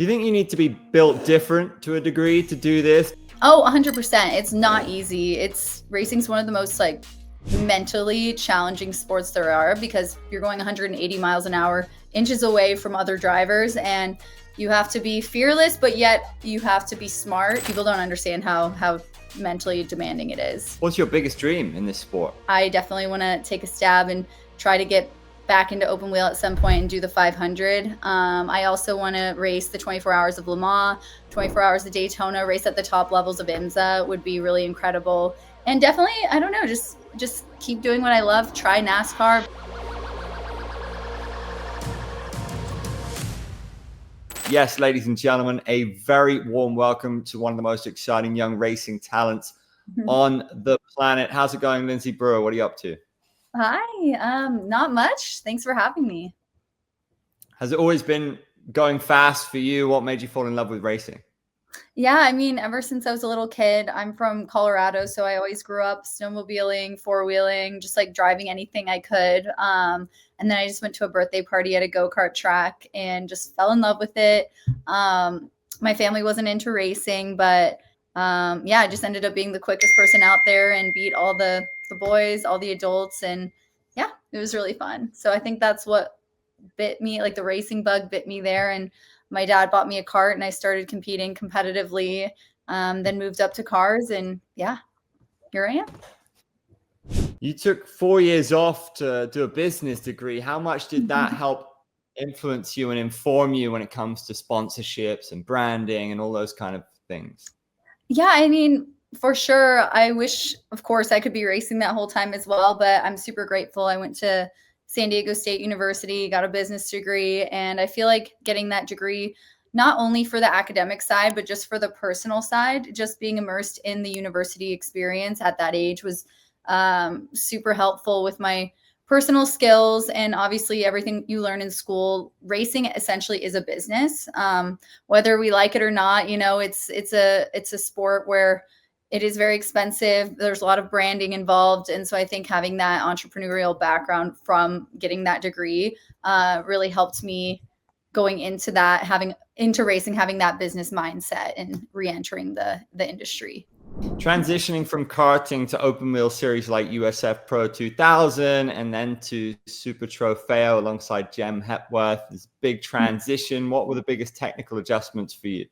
Do you think you need to be built different to a degree to do this? Oh, 100%. It's not easy. Racing's one of the most like mentally challenging sports there are, because you're going 180 miles an hour, inches away from other drivers, and you have to be fearless, but yet you have to be smart. People don't understand how mentally demanding it is. What's your biggest dream in this sport? I definitely want to take a stab and try to get back into open wheel at some point and do the 500. I also want to race the 24 hours of Le Mans, 24 hours of Daytona, race at the top levels of IMSA would be really incredible. And definitely, I don't know, just keep doing what I love, try NASCAR. Yes, ladies and gentlemen, a very warm welcome to one of the most exciting young racing talents on the planet. How's it going, Lindsay Brewer? What are you up to? Hi, not much. Thanks for having me. Has it always been going fast for you? What made you fall in love with racing? Yeah, I mean, ever since I was a little kid, I'm from Colorado, so I always grew up snowmobiling, four-wheeling, just like driving anything I could. And then I just went to a birthday party at a go-kart track and just fell in love with it. My family wasn't into racing, but yeah, I just ended up being the quickest person out there and beat all the boys, all the adults, and yeah, it was really fun. So I think that's what bit me, like the racing bug bit me there. And my dad bought me a kart and I started competing competitively, then moved up to cars, and yeah, here I am. You took 4 years off to do a business degree. How much did that help influence you and inform you when it comes to sponsorships and branding and all those kind of things? Yeah, I mean, for sure. I wish, of course, I could be racing that whole time as well, but I'm super grateful. I went to San Diego State University, got a business degree, and I feel like getting that degree, not only for the academic side, but just for the personal side, just being immersed in the university experience at that age was super helpful with my personal skills. And obviously everything you learn in school, racing essentially is a business. Whether we like it or not, you know, it's a sport where it is very expensive. There's a lot of branding involved. And so I think having that entrepreneurial background from getting that degree really helped me going into that, into racing, having that business mindset and re-entering the industry. Transitioning from karting to open wheel series like USF Pro 2000 and then to Super Trofeo alongside Jem Hepworth, this big transition. What were the biggest technical adjustments for you?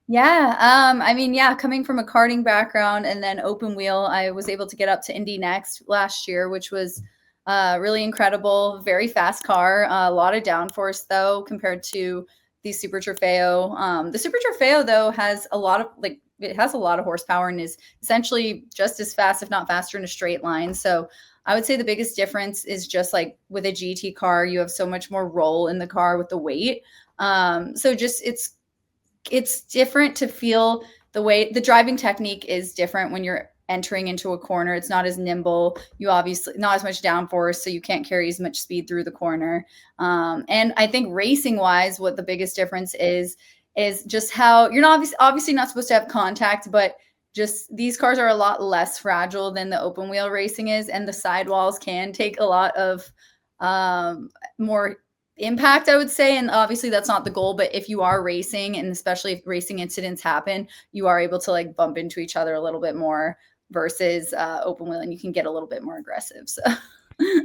Yeah, I mean, yeah, coming from a karting background and then open wheel, I was able to get up to Indy Next last year, which was really incredible. Very fast car, a lot of downforce though compared to the Super Trofeo. The Super Trofeo though has a lot of it has a lot of horsepower and is essentially just as fast, if not faster, in a straight line. So I would say the biggest difference is just like with a GT car, you have so much more roll in the car with the weight. So just it's different to feel the way the driving technique is different when you're entering into a corner. It's not as nimble. You obviously not as much downforce, so you can't carry as much speed through the corner. And I think racing wise, what the biggest difference is just how you're not obviously not supposed to have contact, but just these cars are a lot less fragile than the open wheel racing is, and the sidewalls can take a lot of more impact, I would say. And obviously that's not the goal, but if you are racing, and especially if racing incidents happen, you are able to like bump into each other a little bit more versus open wheel, and you can get a little bit more aggressive. So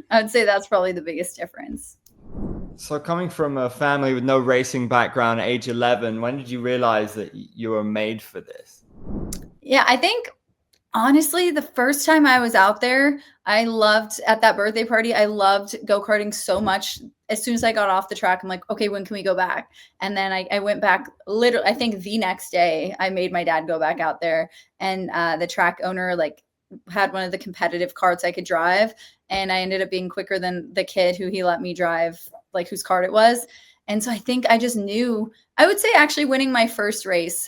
I would say that's probably the biggest difference. So coming from a family with no racing background at age 11, when did you realize that you were made for this? Yeah, I think honestly, the first time I was out there, at that birthday party, I loved go-karting so much. As soon as I got off the track, I'm like, okay, when can we go back? And then I went back literally, I think the next day I made my dad go back out there, and the track owner like had one of the competitive karts I could drive. And I ended up being quicker than the kid who he let me drive, like whose kart it was. And so I think I just knew, I would say actually winning my first race,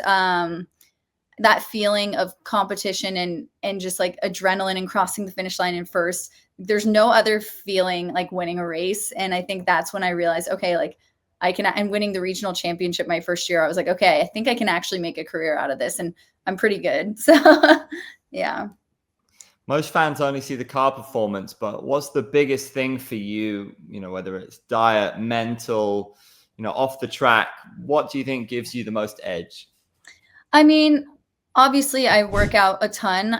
that feeling of competition and just like adrenaline and crossing the finish line in first, there's no other feeling like winning a race. And I think that's when I realized, okay, like I can, and winning the regional championship my first year, I was like, okay, I think I can actually make a career out of this, and I'm pretty good. So yeah. Most fans only see the car performance, but what's the biggest thing for you, you know, whether it's diet, mental, off the track, what do you think gives you the most edge? I mean, obviously I work out a ton.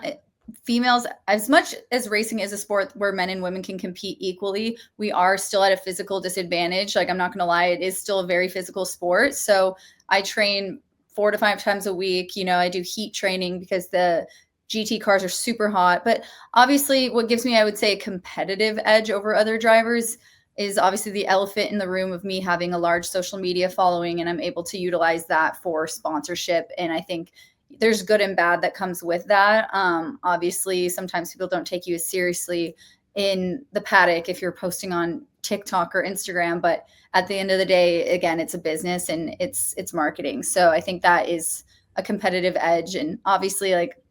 Females, as much as racing is a sport where men and women can compete equally, we are still at a physical disadvantage. Like, I'm not going to lie, it is still a very physical sport. So I train 4 to 5 times a week. I do heat training because the GT cars are super hot. But obviously what gives me, I would say, a competitive edge over other drivers is obviously the elephant in the room of me having a large social media following, and I'm able to utilize that for sponsorship. And I think there's good and bad that comes with that. Obviously, sometimes people don't take you as seriously in the paddock if you're posting on TikTok or Instagram, but at the end of the day, again, it's a business and it's marketing. So I think that is a competitive edge. And obviously, like,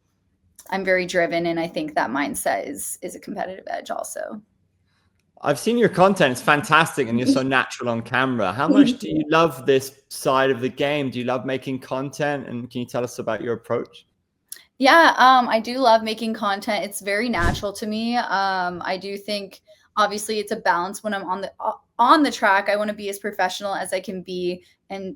I'm very driven, and I think that mindset is a competitive edge also. I've seen your content. It's fantastic. And you're so natural on camera. How much do you love this side of the game? Do you love making content? And can you tell us about your approach? Yeah, I do love making content. It's very natural to me. I do think obviously it's a balance when I'm on the track. I want to be as professional as I can be and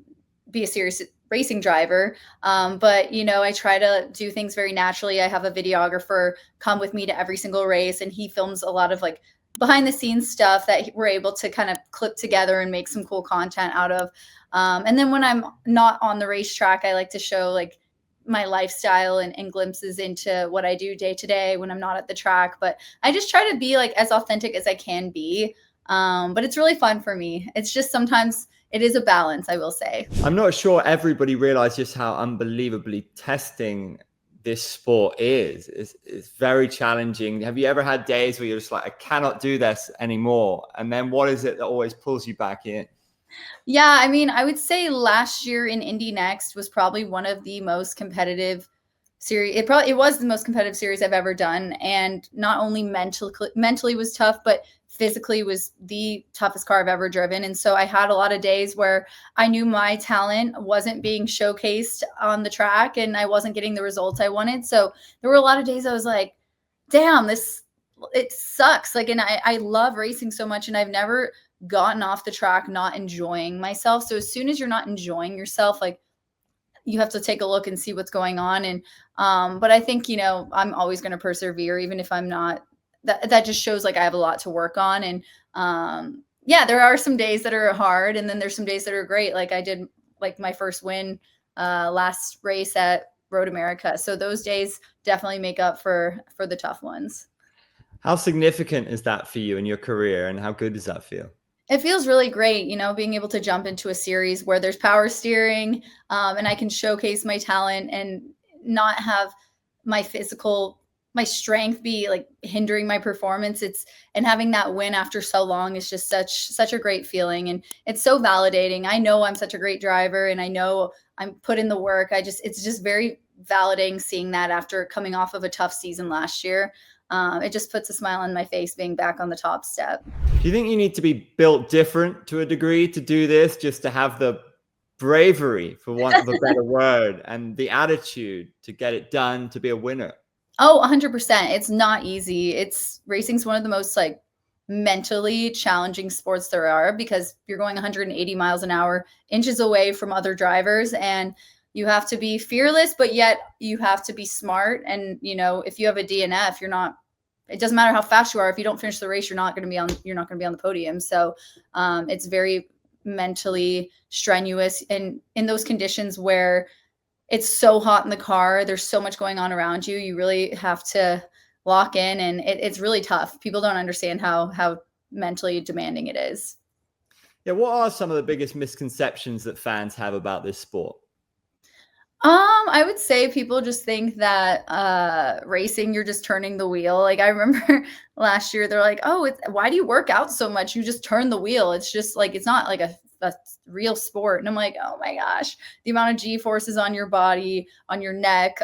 be a serious racing driver. But I try to do things very naturally. I have a videographer come with me to every single race, and he films a lot of like behind the scenes stuff that we're able to kind of clip together and make some cool content out of. And then when I'm not on the racetrack, I like to show like my lifestyle and glimpses into what I do day to day when I'm not at the track. But I just try to be like as authentic as I can be. But it's really fun for me. It's just sometimes it is a balance, I will say. I'm not sure everybody realizes just how unbelievably testing this sport is. It's very challenging. Have you ever had days where you're just like, I cannot do this anymore? And then what is it that always pulls you back in? Yeah, I mean, I would say last year in Indy Next was probably one of the most competitive series. It was the most competitive series I've ever done, and not only mentally was tough, but physically was the toughest car I've ever driven. And so I had a lot of days where I knew my talent wasn't being showcased on the track and I wasn't getting the results I wanted. So there were a lot of days I was like, damn, it sucks. Like, and I love racing so much, and I've never gotten off the track not enjoying myself. So as soon as you're not enjoying yourself, like, you have to take a look and see what's going on. And but I think I'm always going to persevere, even if I'm not. That just shows like I have a lot to work on. And yeah, there are some days that are hard, and then there's some days that are great. Like I did like my first win last race at Road America. So those days definitely make up for the tough ones. How significant is that for you in your career, and how good does that feel? It feels really great, being able to jump into a series where there's power steering, and I can showcase my talent and not have my strength be like hindering my performance. And having that win after so long is just such a great feeling. And it's so validating. I know I'm such a great driver, and I know I'm put in the work. It's just very validating seeing that after coming off of a tough season last year. It just puts a smile on my face being back on the top step. Do you think you need to be built different to a degree to do this, just to have the bravery, for want of a better word, and the attitude to get it done, to be a winner? Oh, 100%. It's not easy. Racing's one of the most like mentally challenging sports there are, because you're going 180 miles an hour, inches away from other drivers, and you have to be fearless, but yet you have to be smart. And if you have a DNF, it doesn't matter how fast you are. If you don't finish the race, you're not going to be on the podium. So it's very mentally strenuous. And in those conditions where it's so hot in the car, there's so much going on around you, you really have to lock in, and it's really tough. People don't understand how mentally demanding it is. Yeah. What are some of the biggest misconceptions that fans have about this sport? I would say people just think that racing, you're just turning the wheel. Like I remember last year, they're like, "Oh, why do you work out so much? You just turn the wheel. It's just like it's not like a real sport." And I'm like, "Oh my gosh, the amount of G forces on your body, on your neck,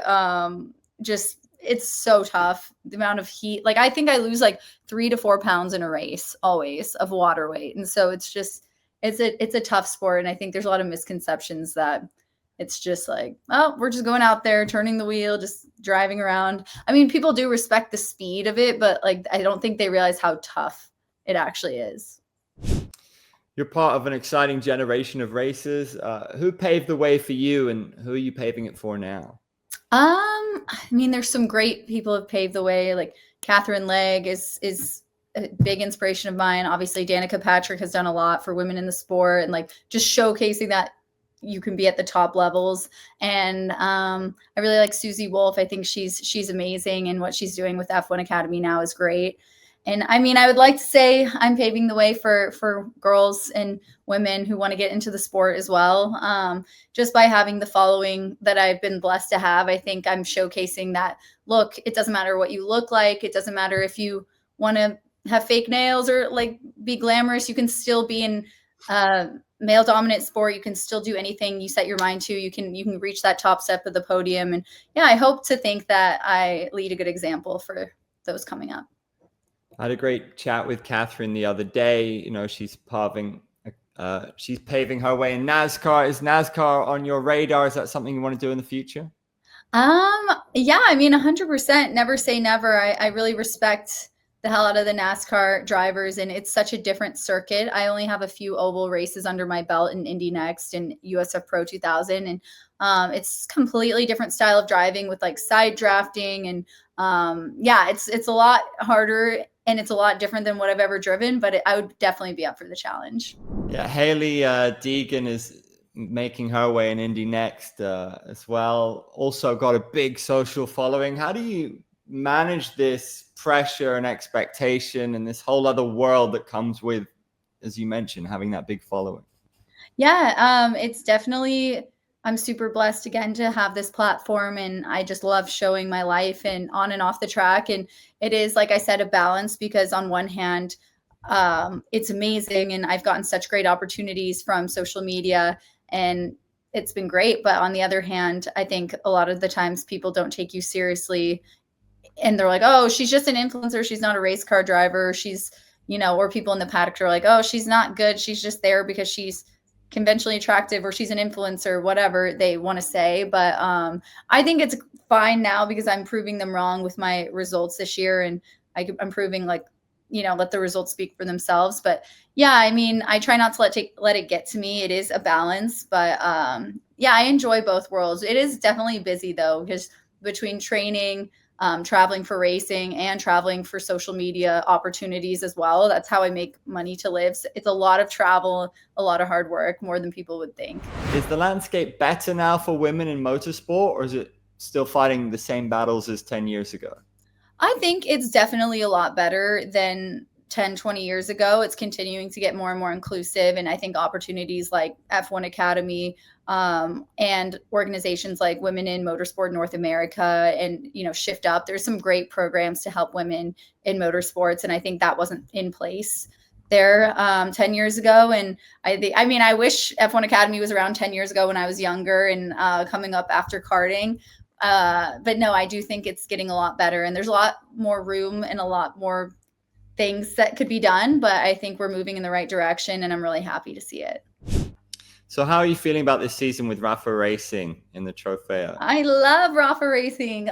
just it's so tough. The amount of heat. Like I think I lose like 3 to 4 pounds in a race always of water weight, and so it's a tough sport. And I think there's a lot of misconceptions that it's just like, oh, we're just going out there, turning the wheel, just driving around. I mean, people do respect the speed of it, but like, I don't think they realize how tough it actually is. You're part of an exciting generation of racers. Who paved the way for you, and who are you paving it for now? I mean, there's some great people who have paved the way. Like Catherine Legge is a big inspiration of mine. Obviously, Danica Patrick has done a lot for women in the sport and like just showcasing that you can be at the top levels. And I really like Susie Wolf. I think she's amazing, and what she's doing with F1 Academy now is great. And I mean, I would like to say I'm paving the way for girls and women who want to get into the sport as well. Just by having the following that I've been blessed to have, I think I'm showcasing that, look, it doesn't matter what you look like. It doesn't matter if you want to have fake nails or like be glamorous. You can still be in male dominant sport. You can still do anything you set your mind to. You can reach that top step of the podium. And yeah, I hope to think that I lead a good example for those coming up. I had a great chat with Catherine the other day. You know, she's paving her way in NASCAR. Is NASCAR on your radar? Is that something you want to do in the future? Yeah, I mean, 100%. Never say never. I really respect the hell out of the NASCAR drivers, and it's such a different circuit. I only have a few oval races under my belt in Indy Next and USF Pro 2000, and it's completely different style of driving with like side drafting, and yeah, it's a lot harder and it's a lot different than what I've ever driven, but I would definitely be up for the challenge. Yeah, Haley Deegan is making her way in Indy Next as well. Also got a big social following. How do you manage this pressure and expectation and this whole other world that comes with, as you mentioned, having that big following? Yeah, it's definitely, I'm super blessed again to have this platform, and I just love showing my life and on and off the track. And it is, like I said, a balance, because on one hand, it's amazing and I've gotten such great opportunities from social media and it's been great. But on the other hand, I think a lot of the times people don't take you seriously, and they're like, oh, she's just an influencer. She's not a race car driver. She's, or people in the paddock are like, oh, she's not good. She's just there because she's conventionally attractive, or she's an influencer, whatever they want to say. But I think it's fine now because I'm proving them wrong with my results this year. And I'm proving, like, let the results speak for themselves. But yeah, I mean, I try not to let it get to me. It is a balance, but yeah, I enjoy both worlds. It is definitely busy though, because between training, traveling for racing, and traveling for social media opportunities as well. That's how I make money to live. So it's a lot of travel, a lot of hard work, more than people would think. Is the landscape better now for women in motorsport, or is it still fighting the same battles as 10 years ago? I think it's definitely a lot better than 10, 20 years ago. It's continuing to get more and more inclusive. And I think opportunities like F1 Academy and organizations like Women in Motorsport North America and, Shift Up, there's some great programs to help women in motorsports. And I think that wasn't in place there 10 years ago. And I wish F1 Academy was around 10 years ago when I was younger and coming up after karting. But no, I do think it's getting a lot better, and there's a lot more room and a lot more things that could be done, but I think we're moving in the right direction, and I'm really happy to see it. So how are you feeling about this season with Rafa Racing in the Trofeo? I love Rafa Racing.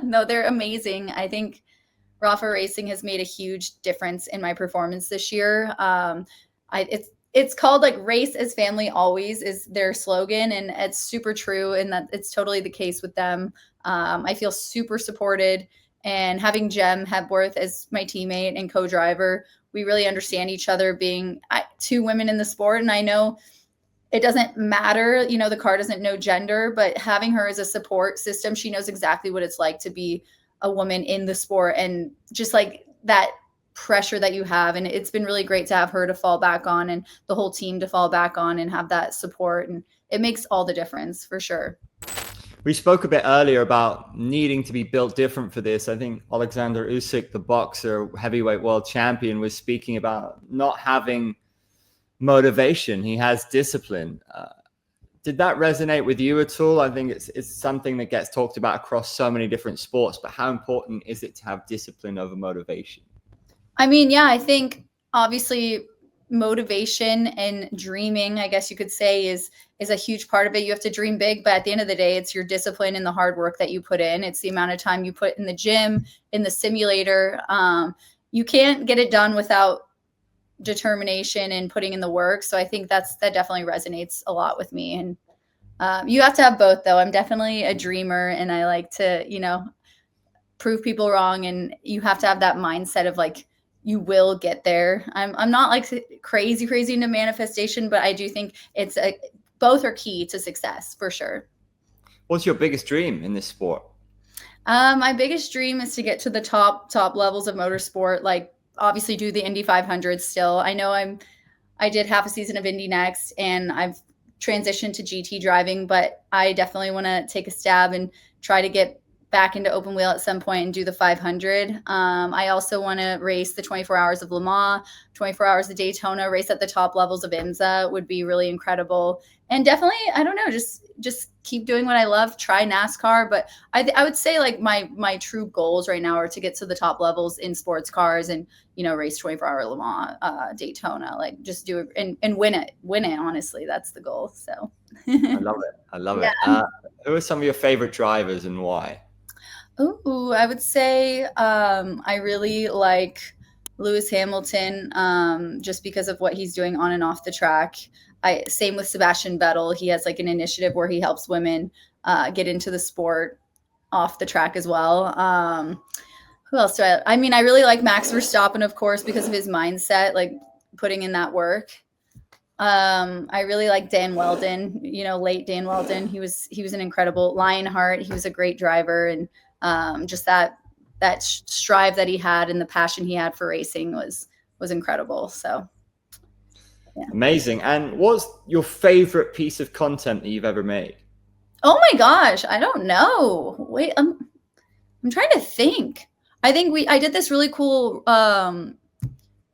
No, they're amazing. I think Rafa Racing has made a huge difference in my performance this year. It's called like race as family always is their slogan. And it's super true. And that it's totally the case with them. I feel super supported, and having Jem Hepworth as my teammate and co-driver, we really understand each other, being two women in the sport. And I know it doesn't matter, the car doesn't know gender, but having her as a support system, she knows exactly what it's like to be a woman in the sport, and just like that pressure that you have. And it's been really great to have her to fall back on, and the whole team to fall back on, and have that support. And it makes all the difference for sure. We spoke a bit earlier about needing to be built different for this. I think Alexander Usyk, the boxer, heavyweight world champion, was speaking about not having motivation. He has discipline. Did that resonate with you at all? I think it's something that gets talked about across so many different sports, but how important is it to have discipline over motivation? I mean, yeah, I think obviously motivation and dreaming, I guess you could say, is a huge part of it. You have to dream big, but at the end of the day, it's your discipline and the hard work that you put in. It's the amount of time you put in the gym, in the simulator. You can't get it done without determination and putting in the work. So I think that definitely resonates a lot with me. And you have to have both, though. I'm definitely a dreamer, and I like to, prove people wrong. And you have to have that mindset of like, you will get there. I'm not like crazy into manifestation, but I do think both are key to success for sure. What's your biggest dream in this sport? My biggest dream is to get to the top levels of motorsport, like obviously do the Indy 500 still. I know I did half a season of Indy Next, and I've transitioned to GT driving, but I definitely want to take a stab and try to get back into open wheel at some point and do the 500. I also want to race the 24 hours of Le Mans, 24 hours of Daytona, race at the top levels of IMSA would be really incredible. And definitely, I don't know, just keep doing what I love, try NASCAR. But I would say like my true goals right now are to get to the top levels in sports cars and, race 24-hour Le Mans, Daytona, like just do it and win it. Honestly, that's the goal. So I love it. Who are some of your favorite drivers and why? Ooh, I would say I really like Lewis Hamilton just because of what he's doing on and off the track. Same with Sebastian Vettel. He has like an initiative where he helps women get into the sport off the track as well. Who else do I mean, I really like Max Verstappen, of course, because of his mindset, like putting in that work. I really like Dan Weldon, late Dan Weldon. He was an incredible Lionheart. He was a great driver, and just that strive that he had and the passion he had for racing was incredible. So yeah. Amazing. And what's your favorite piece of content that you've ever made? Oh my gosh, I don't know. Wait, I'm trying to think. I think I did this really cool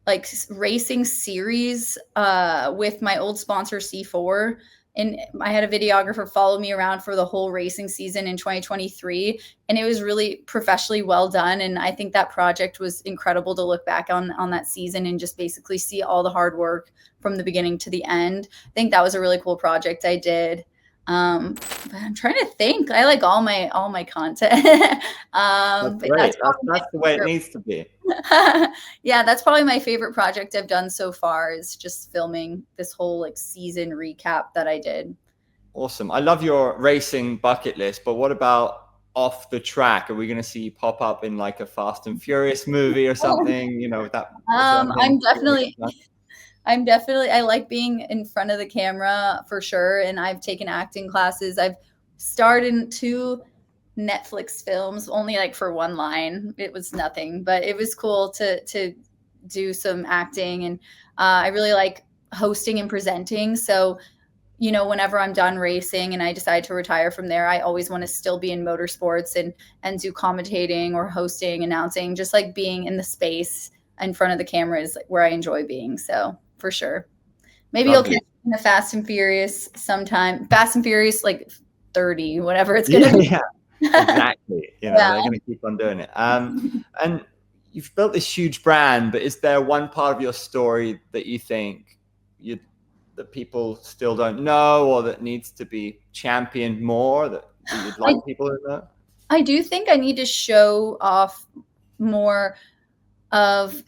like racing series with my old sponsor C4. And I had a videographer follow me around for the whole racing season in 2023. And it was really professionally well done. And I think that project was incredible to look back on that season and just basically see all the hard work from the beginning to the end. I think that was a really cool project I did. But I'm trying to think. I like all my content. That's great. That's the way it needs to be. Yeah, that's probably my favorite project I've done so far, is just filming this whole like season recap that I did. Awesome. I love your racing bucket list, but what about off the track? Are we going to see you pop up in like a Fast and Furious movie or something? I'm definitely, I like being in front of the camera for sure. And I've taken acting classes. I've starred in 2 Netflix films, only like for one line. It was nothing, but it was cool to do some acting. And I really like hosting and presenting. So, whenever I'm done racing and I decide to retire from there, I always want to still be in motorsports and do commentating or hosting, announcing, just like being in the space in front of the camera is where I enjoy being. So for sure. Maybe you'll catch me in the Fast and Furious sometime. Fast and Furious, like 30, whatever it's going to be. Yeah, exactly. They're going to keep on doing it. And you've built this huge brand, but is there one part of your story that you think that people still don't know, or that needs to be championed more, that you'd like people to know? I do think I need to show off more of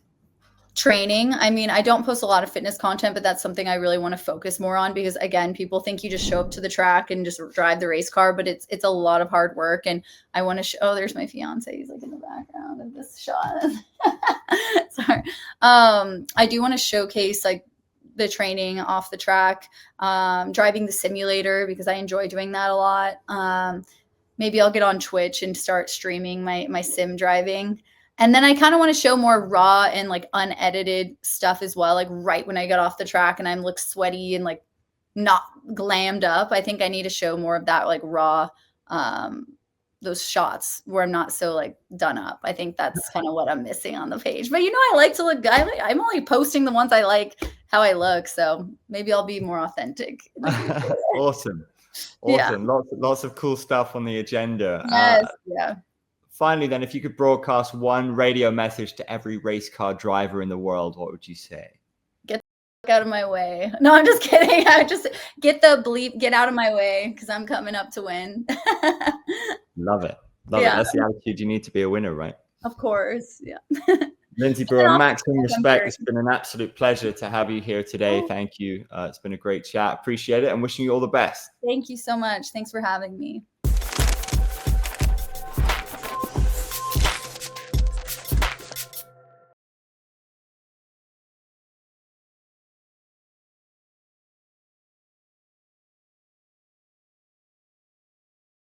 training. I mean, I don't post a lot of fitness content, but that's something I really want to focus more on, because again, people think you just show up to the track and just drive the race car, but it's a lot of hard work. And I want to oh, there's my fiance. He's like in the background of this shot. Sorry. I do want to showcase like the training off the track, driving the simulator, because I enjoy doing that a lot. Maybe I'll get on Twitch and start streaming my sim driving. And then I kind of want to show more raw and like unedited stuff as well. Like right when I got off the track and I'm look sweaty and like not glammed up. I think I need to show more of that, like raw, those shots where I'm not so like done up. I think that's kind of what I'm missing on the page. But I like to look. I'm only posting the ones I like how I look. So maybe I'll be more authentic. Awesome. Yeah. Lots of cool stuff on the agenda. Yes. Yeah. Finally, then, if you could broadcast one radio message to every race car driver in the world, what would you say? Get the out of my way. No, I'm just kidding. I just get out of my way, because I'm coming up to win. Love it. Love it. That's the attitude you need to be a winner, right? Of course. Yeah. Lindsay Brewer, maximum respect. It's been an absolute pleasure to have you here today. Thank you. It's been a great chat. Appreciate it, and wishing you all the best. Thank you so much. Thanks for having me.